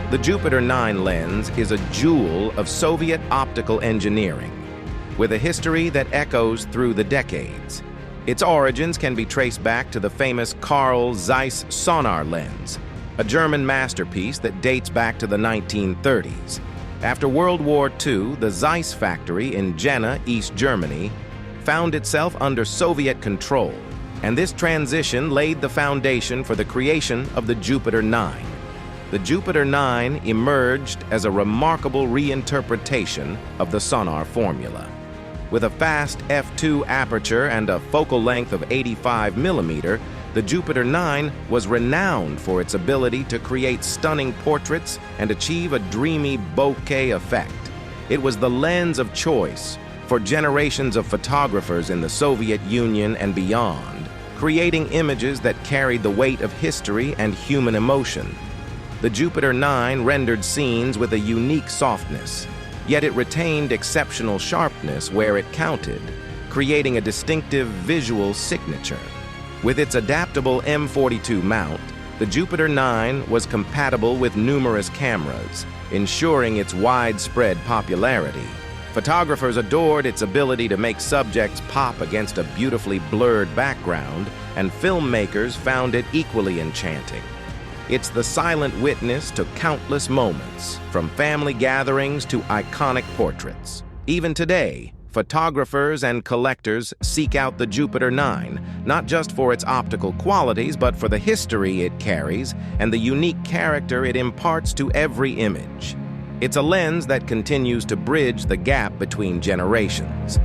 The Jupiter 9 lens is a jewel of Soviet optical engineering, with a history that echoes through the decades. Its origins can be traced back to the famous Carl Zeiss Sonnar lens, a German masterpiece that dates back to the 1930s. After World War II, the Zeiss factory in Jena, East Germany, found itself under Soviet control, and this transition laid the foundation for the creation of the Jupiter 9. The Jupiter 9 emerged as a remarkable reinterpretation of the Sonnar formula. With a fast f2 aperture and a focal length of 85 mm, the Jupiter 9 was renowned for its ability to create stunning portraits and achieve a dreamy bokeh effect. It was the lens of choice for generations of photographers in the Soviet Union and beyond, creating images that carried the weight of history and human emotion. The Jupiter 9 rendered scenes with a unique softness, yet it retained exceptional sharpness where it counted, creating a distinctive visual signature. With its adaptable M42 mount, the Jupiter 9 was compatible with numerous cameras, ensuring its widespread popularity. Photographers adored its ability to make subjects pop against a beautifully blurred background, and filmmakers found it equally enchanting. It's the silent witness to countless moments, from family gatherings to iconic portraits. Even today, photographers and collectors seek out the Jupiter 9, not just for its optical qualities, but for the history it carries and the unique character it imparts to every image. It's a lens that continues to bridge the gap between generations.